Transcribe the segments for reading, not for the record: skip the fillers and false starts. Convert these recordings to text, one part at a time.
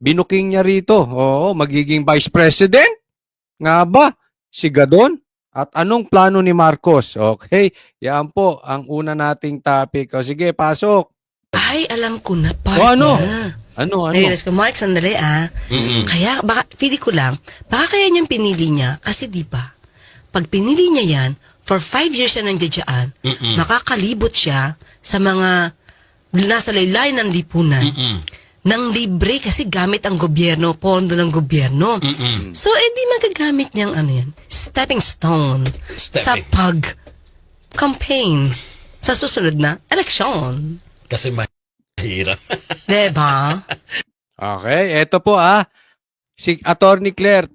Binuking niya rito. Oo, magiging vice president? Nga ba? Si Gadon? At anong plano ni Marcos? Okay, yan po ang una nating topic. O sige, pasok. Ay, alam ko na, O ano? partner. Ano? Narealize ko, Mark, sandali Mm-mm. Kaya, baka, feeling ko lang, baka kaya niyang pinili niya, kasi di ba, pag pinili niya yan, for 5 years siya nandiyan dyan, Mm-mm. makakalibot siya sa mga nasa laylayan ng lipunan, Mm-mm. ng libre kasi gamit ang gobyerno, pondo ng gobyerno. Mm-mm. So, edi magagamit niyang ano yan, stepping stone sa Stepping. pag-campaign sa susunod na eleksyon. Kasi mahirap. Diba? Okay, eto po si Attorney Claire.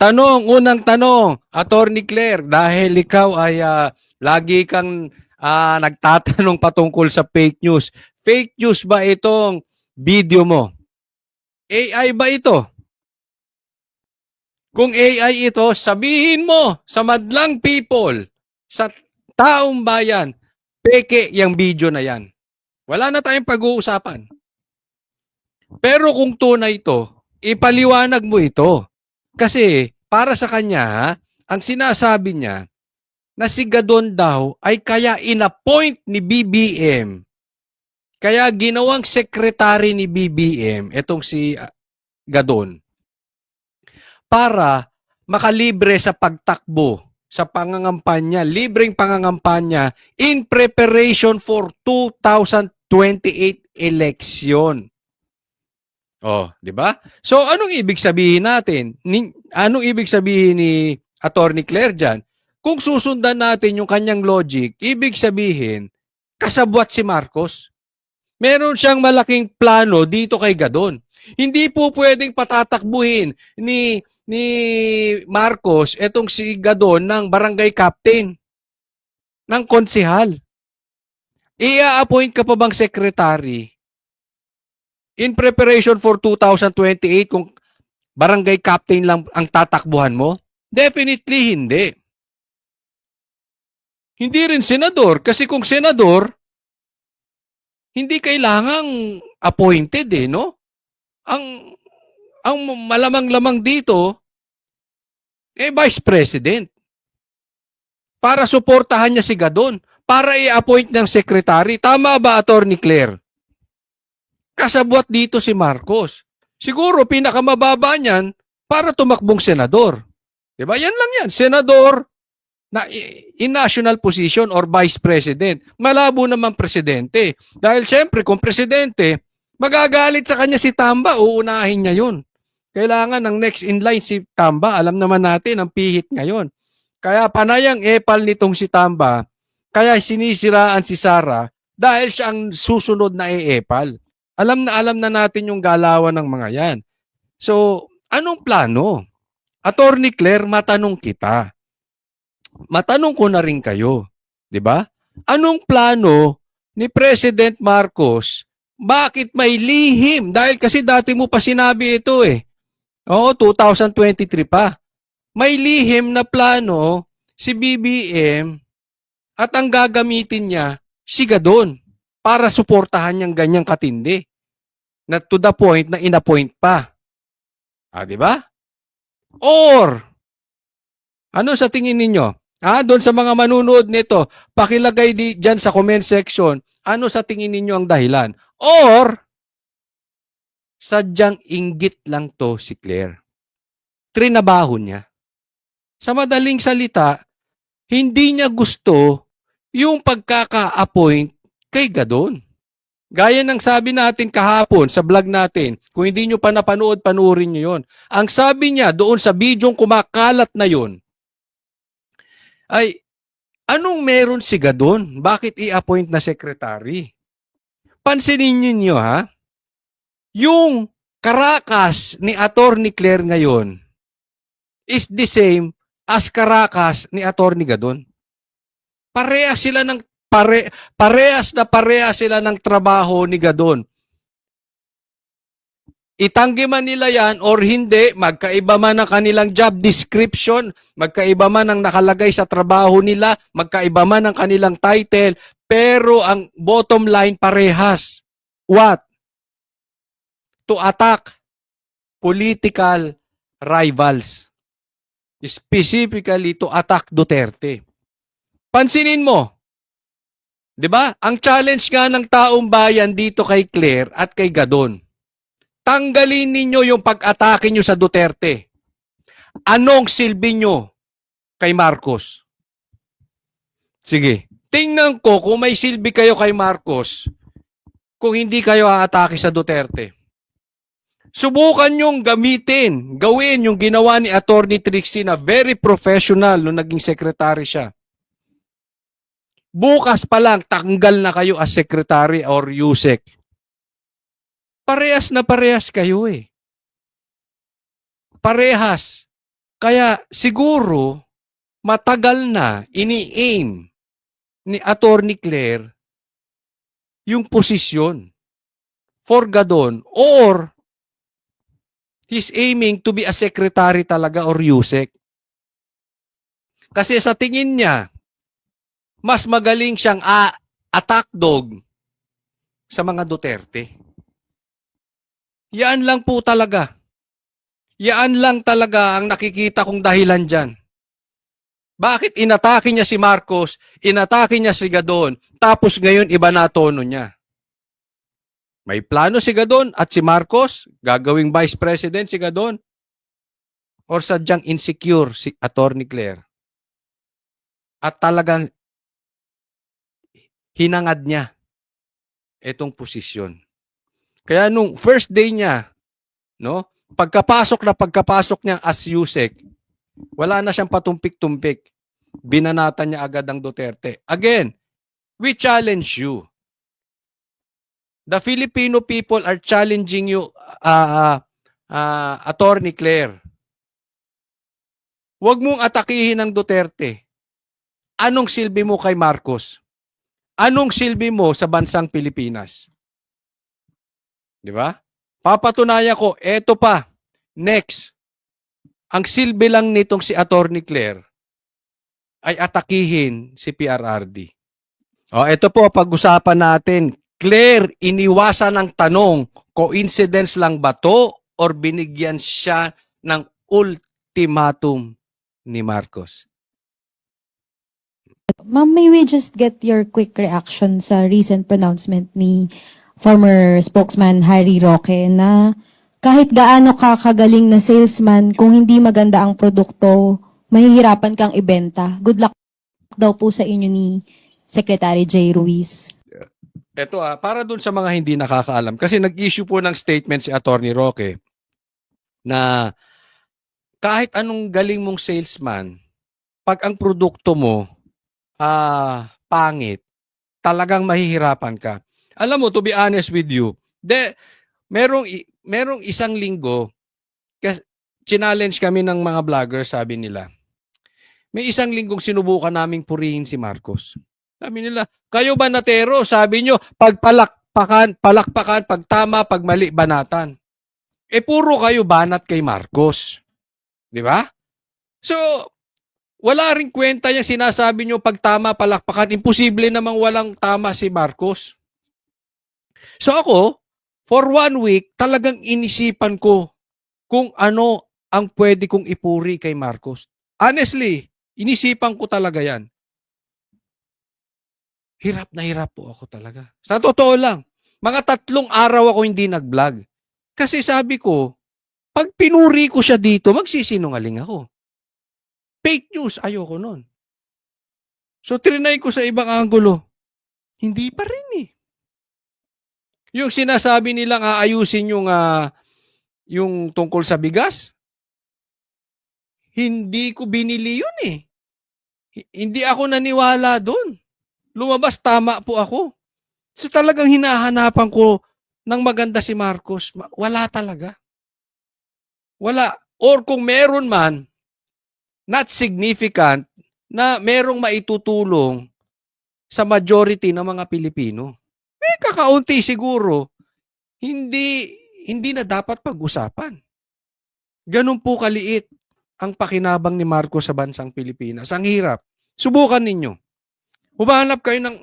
Unang tanong, Attorney Claire, dahil ikaw ay lagi kang nagtatanong patungkol sa fake news. Fake news ba itong video mo? AI ba ito? Kung AI ito, sabihin mo sa madlang people, sa taong bayan, peke yung video na yan. Wala na tayong pag-uusapan. Pero kung tunay ito, ipaliwanag mo ito. Kasi para sa kanya, ang sinasabi niya na si Gadon daw ay kaya inappoint ni BBM. Kaya ginawang secretary ni BBM, itong si Gadon, para makalibre sa pagtakbo sa pangangampanya, libreng pangangampanya in preparation for 2028 election. Oh, 'di ba? So anong ibig sabihin natin? Anong ibig sabihin ni Attorney Claire diyan? Kung susundan natin yung kanyang logic, ibig sabihin kasabwat si Marcos. Meron siyang malaking plano dito kay Gadon. Hindi po pwedeng patatakbuhin ni Marcos etong si Gadon ng barangay captain, ng konsehal. Ia-appoint ka pa bang secretary in preparation for 2028 kung barangay captain lang ang tatakbuhan mo? Definitely hindi. Hindi rin senador kasi kung senador, hindi kailangang appointed no? Ang malamang-lamang dito vice president para suportahan niya si Gadon, para i-appoint ng secretary. Tama ba, Attorney Claire? Kasabwat dito si Marcos. Siguro pinakamababa niyan para tumakbong senador. 'Di ba? Yan lang yan, senador na in national position or vice president. Malabo naman presidente. Dahil siyempre kung presidente, magagalit sa kanya si Tamba, uunahin niya 'yun. Kailangan ng next in line si Tamba. Alam naman natin ang pihit ngayon. Kaya panayang epal nitong si Tamba, kaya sinisiraan si Sara dahil siya ang susunod na epal. Alam na natin yung galawan ng mga yan. So, anong plano? Attorney Claire, matanong kita. Matanong ko na rin kayo. 'Di ba? Anong plano ni President Marcos? Bakit may lihim? Dahil kasi dati mo pa sinabi ito Oo, 2023 pa. May lihim na plano si BBM at ang gagamitin niya si Gadon para suportahan niyang ganyang katindi. Na to the point na inappoint pa. 'Di ba? Or, ano sa tingin ninyo? Doon sa mga manunood nito, pakilagay diyan sa comment section, ano sa tingin ninyo ang dahilan? Or, sadyang inggit lang to si Claire. Trinabaho niya. Sa madaling salita, hindi niya gusto yung pagkaka-appoint kay Gadon. Gaya ng sabi natin kahapon sa vlog natin, kung hindi nyo pa napanood, panuorin nyo yun. Ang sabi niya doon sa bidyong kumakalat na yun, ay anong meron si Gadon? Bakit i-appoint na secretary? Pansinin niyo yung karakas ni Attorney Claire ngayon is the same as karakas ni Attorney Gadon. Parehas sila ng trabaho ni Gadon. Itanggi man nila yan or hindi, magkaiba man ang kanilang job description, magkaiba man ang nakalagay sa trabaho nila, magkaiba man ang kanilang title, pero ang bottom line parehas. What? To attack political rivals, specifically to attack Duterte. Pansinin mo, 'di ba? Ang challenge nga ng taong bayan dito kay Claire at kay Gadon. Tanggalin ninyo yung pag-atake nyo sa Duterte. Anong silbi nyo kay Marcos? Sige, tingnan ko kung may silbi kayo kay Marcos kung hindi kayo aatake sa Duterte. Subukan nyong gamitin, gawin yung ginawa ni Attorney Trixie na very professional nung naging secretary siya. Bukas pa lang, tanggal na kayo as secretary or USEC. Parehas na parehas kayo eh. Parehas. Kaya siguro, matagal na ini-aim ni Attorney Claire yung posisyon for Gadon or he's aiming to be a secretary talaga or USEC. Kasi sa tingin niya, mas magaling siyang attack dog sa mga Duterte. Yan lang po talaga. Yan lang talaga ang nakikita kong dahilan dyan. Bakit inatake niya si Marcos, inatake niya si Gadon, tapos ngayon iba na tono niya? May plano si Gadon at si Marcos, gagawing vice president si Gadon? Or sadyang insecure si Attorney Claire? At talagang hinangad niya itong posisyon. Kaya nung first day niya, no, pagkapasok niya as USEC, wala na siyang patumpik-tumpik. Binanatan niya agad ang Duterte. Again, we challenge you. The Filipino people are challenging you, Attorney Claire. Huwag mong atakihin ang Duterte. Anong silbi mo kay Marcos? Anong silbi mo sa bansang Pilipinas? Di ba? Papatunayan ko, eto pa, next, ang silbi lang nitong si Attorney Claire ay atakihin si PRRD. O, eto po, pag-usapan natin. Claire, iniwasan ng tanong, coincidence lang ba to or binigyan siya ng ultimatum ni Marcos? Ma'am, may we just get your quick reaction sa recent pronouncement ni former spokesman Harry Roque na kahit gaano ka kagaling na salesman, kung hindi maganda ang produkto, mahihirapan kang ibenta. Good luck daw po sa inyo ni Secretary J. Ruiz. Ito para dun sa mga hindi nakakaalam, kasi nag-issue po ng statement si Attorney Roque na kahit anong galing mong salesman, pag ang produkto mo pangit, talagang mahihirapan ka. Alam mo, to be honest with you, merong isang linggo, challenge kami ng mga vloggers, sabi nila, may isang linggong sinubukan naming purihin si Marcos. Sabi nila, kayo ba natero? Sabi nyo, pag palakpakan, pag tama, pag mali, banatan. Puro kayo banat kay Marcos. Di ba? So, wala ring kwenta yung sinasabi nyo pag tama, palakpakan. Imposible namang walang tama si Marcos. So ako, for 1 week, talagang inisipan ko kung ano ang pwede kong ipuri kay Marcos. Honestly, inisipan ko talaga yan. Hirap na hirap po ako talaga. Sa totoo lang, mga 3 araw ako hindi nag-vlog. Kasi sabi ko, pag pinuri ko siya dito, magsisinungaling ako. Fake news, ayoko nun. So, trinay ko sa ibang anggulo. Hindi pa rin eh. Yung sinasabi nilang aayusin yung tungkol sa bigas, hindi ko binili yun eh. Hindi ako naniwala doon. Lumabas, tama po ako. So talagang hinahanapan ko ng maganda si Marcos. Wala talaga. Wala. Or kung meron man, not significant, na merong maitutulong sa majority ng mga Pilipino. Kakaunti siguro, hindi na dapat pag-usapan. Ganun po kaliit ang pakinabang ni Marcos sa bansang Pilipinas. Ang hirap. Subukan ninyo. Humahanap kayo ng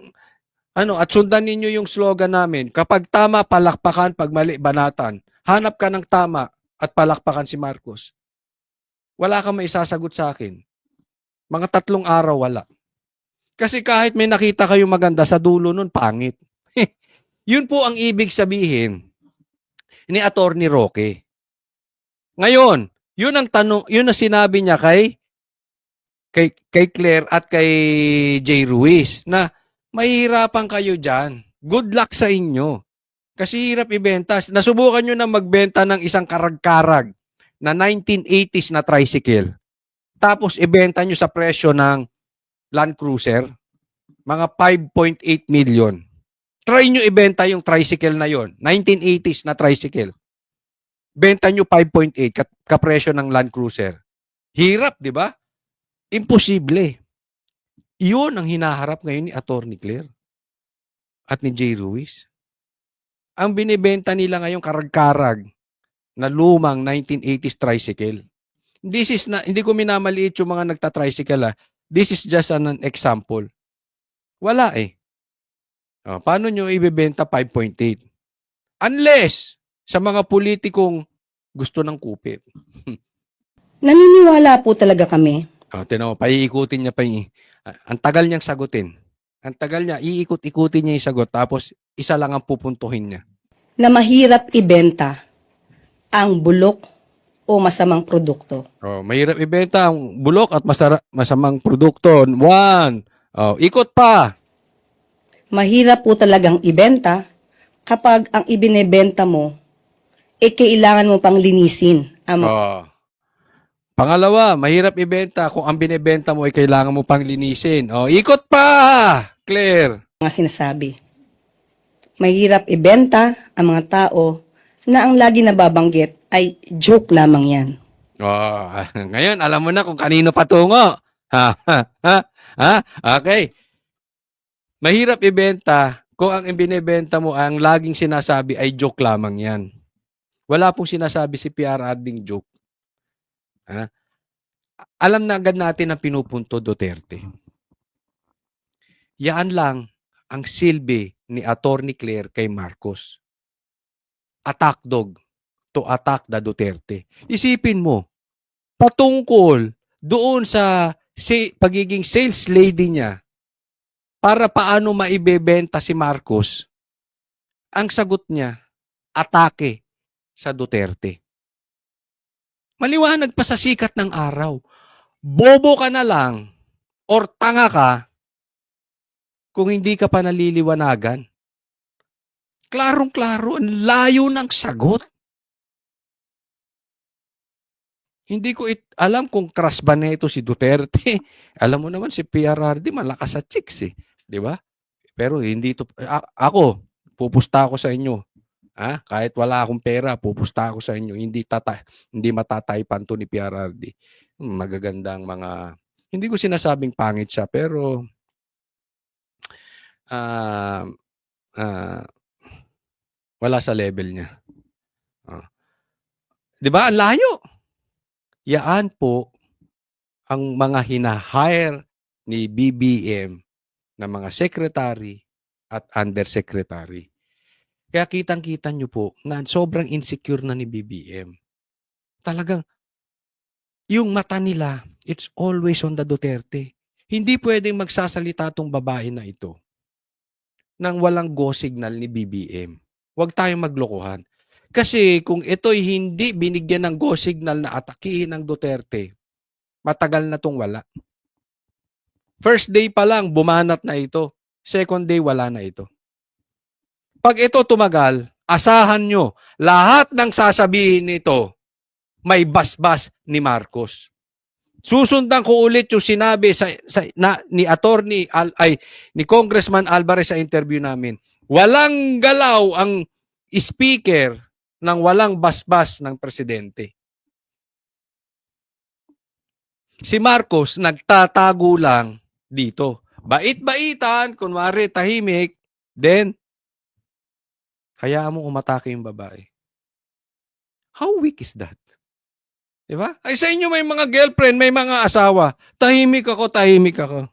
at sundan ninyo yung slogan namin. Kapag tama, palakpakan. Pag mali, banatan. Hanap ka ng tama. at palakpakan si Marcos, wala kang maisasagot sa akin. Mga 3 araw, wala. Kasi kahit may nakita kayo maganda, sa dulo nun, pangit. Yun po ang ibig sabihin ni Attorney Roque. Ngayon, yun ang tanong, yun ang sinabi niya kay Claire at kay Jay Ruiz na mahihirapan kayo dyan. Good luck sa inyo. Kasi hirap ibenta. Nasubukan nyo na magbenta ng isang karag-karag na 1980s na tricycle. Tapos ibenta nyo sa presyo ng Land Cruiser, mga 5.8 million. Try nyo ibenta yung tricycle na yon, 1980s na tricycle. Benta nyo 5.8 kapresyo ng Land Cruiser. Hirap, di ba? Imposible. Iyon ang hinaharap ngayon ni Attorney Claire at ni Jay Ruiz. Ang binibenta nila ngayon karag-karag na lumang 1980s tricycle. Hindi ko minamaliit yung mga nagta-tricycle. This is just an example. Wala eh. Paano nyo ibebenta 5.8? Unless sa mga politikong gusto ng kupit. Naniniwala po talaga kami Tinan mo, paiikutin niya pa yung... ang tagal niyang sagutin. Ang tagal niya, iikot-ikutin niya yung sagot, tapos isa lang ang pupuntuhin niya. na mahirap ibenta ang bulok o masamang produkto. Mahirap ibenta ang bulok at masamang produkto. 1. Ikot pa. Mahirap po talagang ibenta kapag ang ibinebenta mo, kailangan mo pang linisin ang Pangalawa, mahirap ibenta kung ang binebenta mo ay kailangan mo pang linisin. Ikot pa, Claire. mga sinasabi. Mahirap ibenta ang mga tao na ang lagi nababanggit ay joke lamang yan. Ngayon, alam mo na kung kanino patungo. Okay. Mahirap ibenta kung ang binebenta mo ang laging sinasabi ay joke lamang yan. Wala pong sinasabi si PRR ding joke. Alam na agad natin ang pinupunto Duterte. Yan lang ang silbi ni Attorney Claire kay Marcos. Attack dog to attack the Duterte. Isipin mo, patungkol doon sa pagiging sales lady niya para paano maibebenta si Marcos, ang sagot niya, atake sa Duterte. Maliwanag pa sa sikat ng araw. Bobo ka na lang or tanga ka kung hindi ka pa naliliwanagan. Klarong-klaro, ang layo ng sagot. Hindi ko alam kung crush ba nito si Duterte. Alam mo naman si PRRD malakas sa chicks eh. Di ba? Pero hindi to, ako, pupusta ako sa inyo. Kahit wala akong pera, pupusta ako sa inyo. Hindi matataypan to ni PRRD. Magagandang mga, hindi ko sinasabing pangit siya, pero wala sa level niya. Di ba? Ang layo. Yaan po ang mga hinahire ni BBM na mga secretary at undersecretary. Kaya kitang-kita nyo po na sobrang insecure na ni BBM. Talagang yung mata nila, it's always on the Duterte. Hindi pwedeng magsasalita tong babae na ito nang walang go signal ni BBM. Huwag tayong maglokohan. Kasi kung ito'y hindi binigyan ng go signal na atakihin ng Duterte, matagal na tong wala. First day pa lang, bumanat na ito. Second day, wala na ito. Pag ito tumagal, asahan nyo, lahat ng sasabihin nito, may basbas ni Marcos. Susundan ko ulit yung sinabi ni Congressman Alvarez sa interview namin. Walang galaw ang speaker ng walang basbas ng presidente. Si Marcos nagtatago lang dito. Bait-baitan, kunwari tahimik, then hayaan mong umatake yung babae. How weak is that? Diba? Ay sa inyo may mga girlfriend, may mga asawa. Tahimik ako, tahimik ako.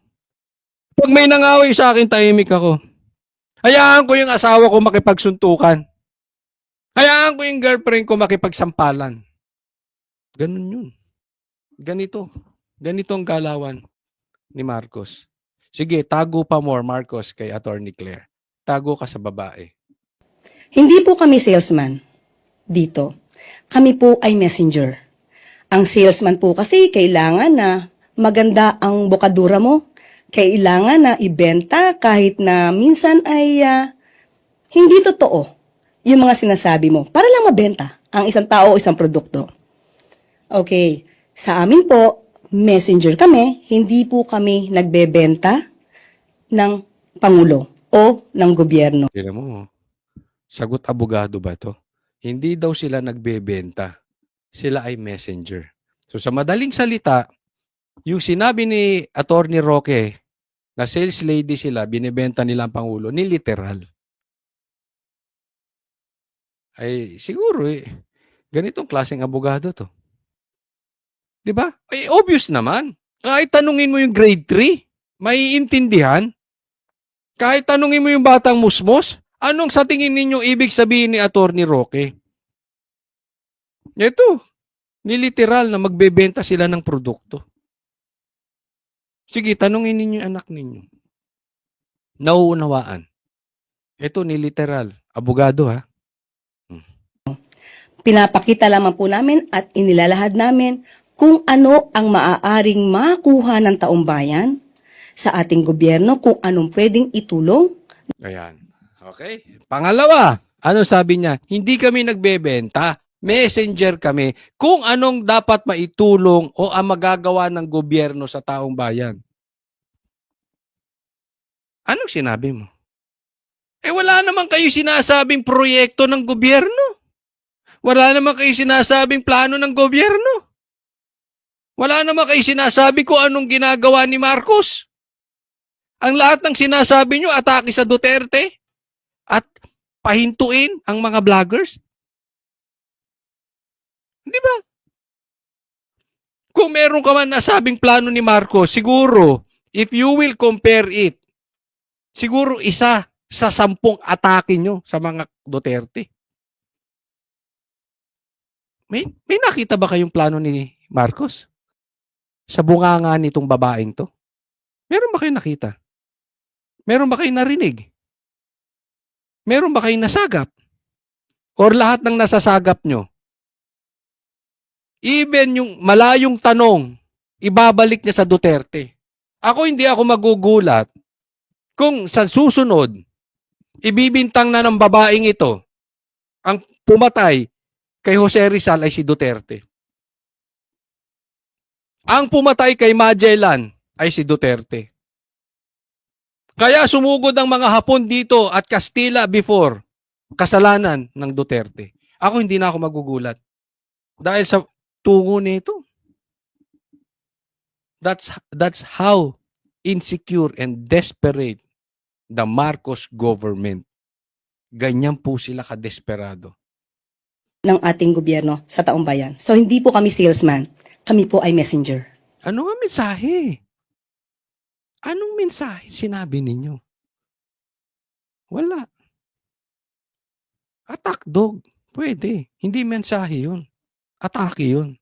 Pag may nangaway sa akin, tahimik ako. Hayaan ko yung asawa ko makipagsuntukan. Hayaan ko yung girlfriend ko makipagsampalan. Ganun yun. Ganito. Ganito ang galawan ni Marcos. Sige, tago pa more, Marcos, kay Attorney Claire. Tago ka sa babae. Hindi po kami salesman dito. Kami po ay messenger. Ang salesman po kasi kailangan na maganda ang bokadura mo. Kailangan na ibenta kahit na minsan ay hindi totoo yung mga sinasabi mo para lang mabenta ang isang tao o isang produkto. Okay, sa amin po, messenger kami, hindi po kami nagbebenta ng Pangulo o ng gobyerno. Tignan mo, sagot abogado ba to? Hindi daw sila nagbebenta. Sila ay messenger. So sa madaling salita, yung sinabi ni Attorney Roque na sales lady sila, binibenta nila ang Pangulo, ni literal. Ay siguro ganitong klaseng abogado to. 'Di ba? Obvious naman. Kahit tanungin mo yung grade 3, maiintindihan. Kahit tanungin mo yung batang musmos, anong sa tingin ninyo ibig sabihin ni Attorney Roque? Ito, niliteral na magbebenta sila ng produkto. Sige, tanungin ninyo yung anak ninyo. Nauunawaan. Ito, niliteral. Abogado, ha? Pinapakita lamang po namin at inilalahad namin kung ano ang maaaring makuha ng taong bayan sa ating gobyerno, kung anong pwedeng itulong. Ayan. Okay. Pangalawa, ano sabi niya? Hindi kami nagbebenta. Messenger kami kung anong dapat maitulong o ang magagawa ng gobyerno sa taong bayan. Anong sinabi mo? Wala naman kayo sinasabing proyekto ng gobyerno. Wala naman kayo sinasabing plano ng gobyerno. Wala naman kayo sinasabi kung anong ginagawa ni Marcos. Ang lahat ng sinasabi nyo, atake sa Duterte at pahintuin ang mga vloggers. Di ba? Kung meron ka man nasabing plano ni Marcos, siguro, if you will compare it, siguro isa sa 10 atake nyo sa mga Duterte. May nakita ba kayong plano ni Marcos? Sa bunganga nitong babaeng to? Meron ba kayong nakita? Meron ba kayong narinig? Meron ba kayong nasagap? Or lahat ng nasasagap nyo? Even yung malayong tanong, ibabalik niya sa Duterte. Hindi ako magugulat kung sa susunod, ibibintang na ng babaeng ito, ang pumatay kay Jose Rizal ay si Duterte. Ang pumatay kay Magellan ay si Duterte. Kaya sumugod ang mga Hapon dito at Kastila before, kasalanan ng Duterte. Hindi na ako magugulat. Dahil sa tungo nito. That's how insecure and desperate the Marcos government. Ganyan po sila kadesperado. Ng ating gobyerno sa taong bayan. So hindi po kami salesman, kami po ay messenger. Ano nga mensahe? Anong mensahe sinabi ninyo? Wala. Attack dog. Pwede. Hindi mensahe yun. Atake yun.